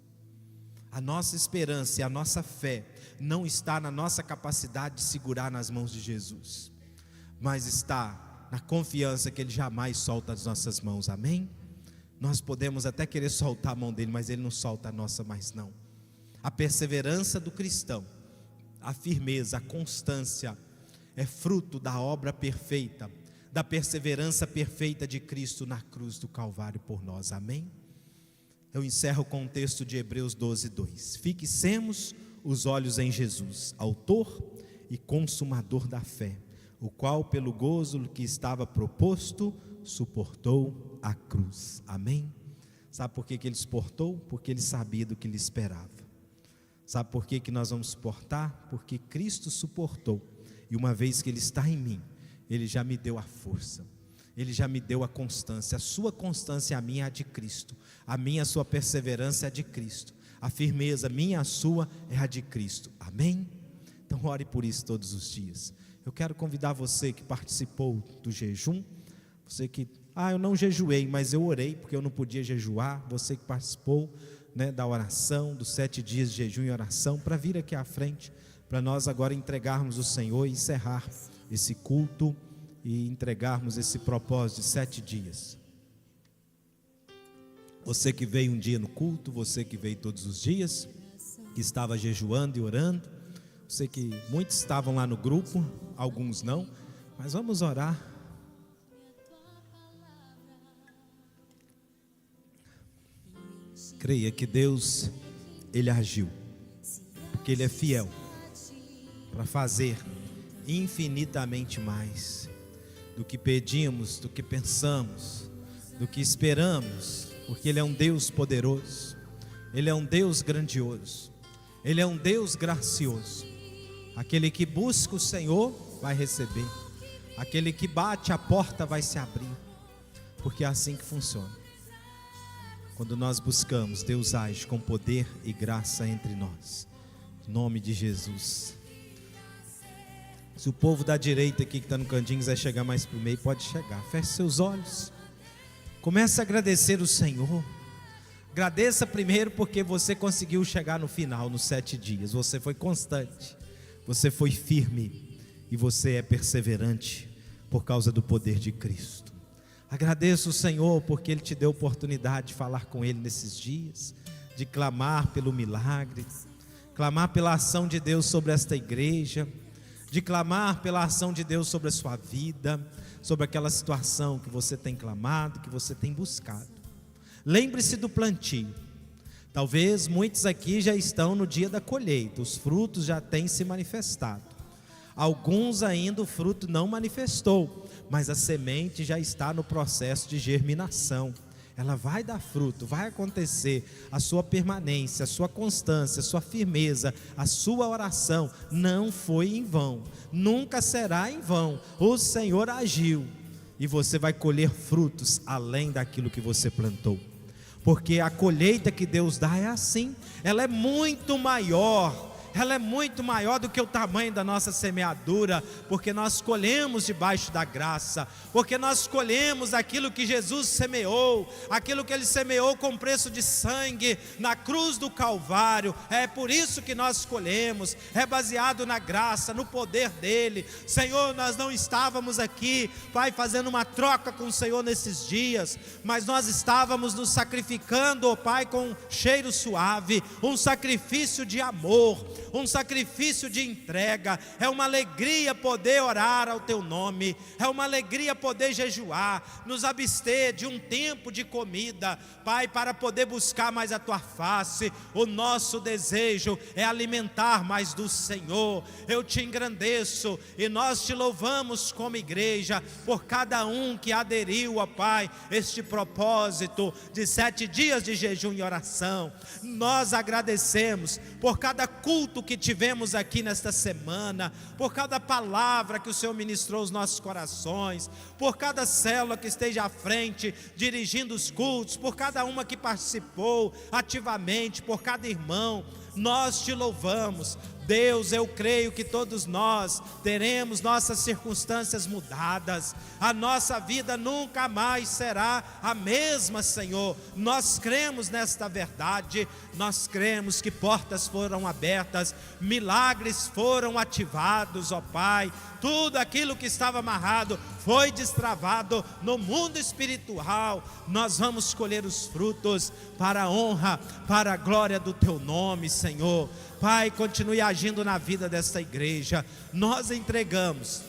A nossa esperança e a nossa fé não está na nossa capacidade de segurar nas mãos de Jesus, mas está na confiança que Ele jamais solta as nossas mãos. Amém? Nós podemos até querer soltar a mão dEle, mas Ele não solta a nossa mais não. A perseverança do cristão, a firmeza, a constância é fruto da obra perfeita, da perseverança perfeita de Cristo na cruz do Calvário por nós. Amém? Eu encerro com o texto de Hebreus 12:2. Fixemos os olhos em Jesus, autor e consumador da fé, o qual pelo gozo que estava proposto, suportou a cruz. Amém? Sabe por que ele suportou? Porque ele sabia do que lhe esperava. Sabe por que nós vamos suportar? Porque Cristo suportou, e uma vez que Ele está em mim, Ele já me deu a força, Ele já me deu a constância. A sua constância, a minha, é a de Cristo. A minha, a sua perseverança é a de Cristo. A firmeza minha, a sua, é a de Cristo. Amém? Então ore por isso todos os dias. Eu quero convidar você que participou do jejum, você que, eu não jejuei, mas eu orei porque eu não podia jejuar. Você que participou, da oração, dos 7 dias de jejum e oração, para vir aqui à frente, para nós agora entregarmos o Senhor e encerrar esse culto e entregarmos esse propósito de 7 dias. Você que veio um dia no culto, você que veio todos os dias, que estava jejuando e orando, sei que muitos estavam lá no grupo, alguns não, mas vamos orar. Creia que Deus, Ele agiu, porque Ele é fiel para fazer infinitamente mais do que pedimos, do que pensamos, do que esperamos, porque Ele é um Deus poderoso, Ele é um Deus grandioso, Ele é um Deus gracioso. Aquele que busca o Senhor vai receber, aquele que bate, a porta vai se abrir, porque é assim que funciona. Quando nós buscamos, Deus age com poder e graça entre nós. Em nome de Jesus. Se o povo da direita aqui que está no cantinho quiser chegar mais para o meio, pode chegar. Feche seus olhos. Comece a agradecer o Senhor. Agradeça primeiro porque você conseguiu chegar no final, nos 7 dias. Você foi constante, você foi firme e você é perseverante por causa do poder de Cristo. Agradeço o Senhor porque Ele te deu oportunidade de falar com Ele nesses dias, de clamar pelo milagre, clamar pela ação de Deus sobre esta igreja, de clamar pela ação de Deus sobre a sua vida, sobre aquela situação que você tem clamado, que você tem buscado. Lembre-se do plantio. Talvez muitos aqui já estão no dia da colheita, os frutos já têm se manifestado. Alguns ainda o fruto não manifestou, mas a semente já está no processo de germinação. Ela vai dar fruto, vai acontecer. A sua permanência, a sua constância, a sua firmeza, a sua oração não foi em vão, nunca será em vão. O Senhor agiu e você vai colher frutos além daquilo que você plantou, porque a colheita que Deus dá é assim, ela é muito maior. Ela é muito maior do que o tamanho da nossa semeadura, porque nós colhemos debaixo da graça, porque nós colhemos aquilo que Jesus semeou, aquilo que Ele semeou com preço de sangue na cruz do Calvário. É por isso que nós colhemos, é baseado na graça, no poder dEle. Senhor, nós não estávamos aqui, Pai, fazendo uma troca com o Senhor nesses dias, mas nós estávamos nos sacrificando, ó Pai, com um cheiro suave, um sacrifício de amor. um sacrifício de entrega. É uma alegria poder orar ao teu nome, é uma alegria poder jejuar, nos abster de um tempo de comida, Pai, para poder buscar mais a tua face. O nosso desejo é alimentar mais do Senhor. Eu te engrandeço e nós te louvamos como igreja por cada um que aderiu, ó Pai, este propósito de 7 dias de jejum e oração. Nós agradecemos por cada culto que tivemos aqui nesta semana, por cada palavra que o Senhor ministrou aos nossos corações, por cada célula que esteja à frente, dirigindo os cultos, por cada uma que participou ativamente, por cada irmão. Nós te louvamos. Deus, eu creio que todos nós teremos nossas circunstâncias mudadas, a nossa vida nunca mais será a mesma, Senhor. Nós cremos nesta verdade, nós cremos que portas foram abertas, milagres foram ativados, ó Pai. Tudo aquilo que estava amarrado foi destravado no mundo espiritual. Nós vamos colher os frutos para a honra, para a glória do teu nome, Senhor. Pai, continue agindo na vida desta igreja. Nós entregamos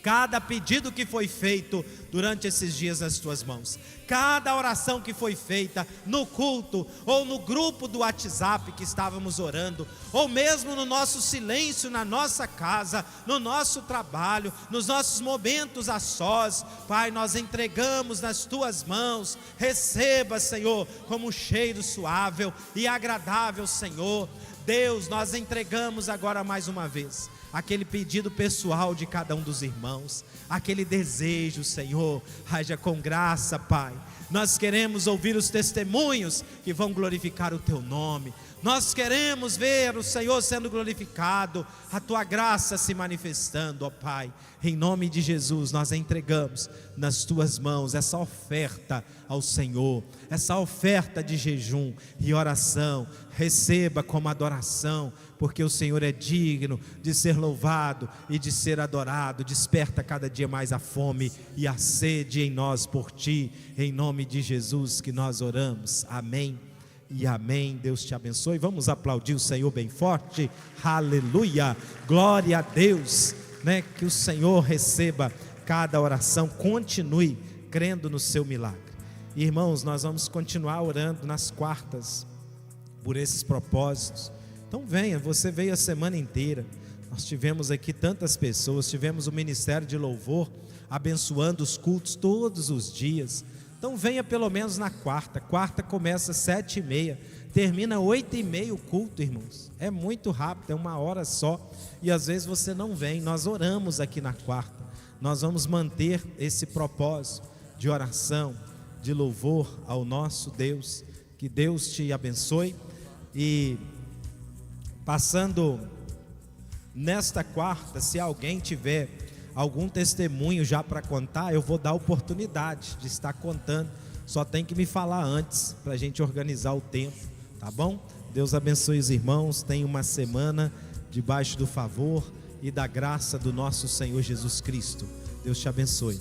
cada pedido que foi feito durante esses dias nas tuas mãos, cada oração que foi feita no culto, ou no grupo do WhatsApp que estávamos orando, ou mesmo no nosso silêncio na nossa casa, no nosso trabalho, nos nossos momentos a sós. Pai, nós entregamos nas tuas mãos. Receba, Senhor, como um cheiro suave e agradável, Senhor. Deus, nós entregamos agora mais uma vez aquele pedido pessoal de cada um dos irmãos, aquele desejo, Senhor, haja com graça, Pai. Nós queremos ouvir os testemunhos que vão glorificar o teu nome. Nós queremos ver o Senhor sendo glorificado, a tua graça se manifestando, ó Pai. Em nome de Jesus, nós entregamos nas tuas mãos essa oferta ao Senhor, essa oferta de jejum e oração. Receba como adoração, porque o Senhor é digno de ser louvado e de ser adorado. Desperta cada dia mais a fome e a sede em nós por ti. Em nome de Jesus que nós oramos. Amém e amém. Deus te abençoe. Vamos aplaudir o Senhor bem forte. Aleluia, glória a Deus, né? Que o Senhor receba cada oração. Continue crendo no seu milagre. Irmãos, nós vamos continuar orando nas quartas por esses propósitos. Então venha, você veio a semana inteira. Nós tivemos aqui tantas pessoas, tivemos o ministério de louvor abençoando os cultos todos os dias. Então venha pelo menos na quarta. Quarta começa às 7h30, termina 8h30 o culto, irmãos. É muito rápido, é 1 hora só. E às vezes você não vem. Nós oramos aqui na quarta. Nós vamos manter esse propósito de oração, de louvor ao nosso Deus. Que Deus te abençoe. E passando nesta quarta, se alguém tiver algum testemunho já para contar, eu vou dar oportunidade de estar contando. Só tem que me falar antes, para a gente organizar o tempo, tá bom? Deus abençoe os irmãos. Tenha uma semana debaixo do favor e da graça do nosso Senhor Jesus Cristo. Deus te abençoe.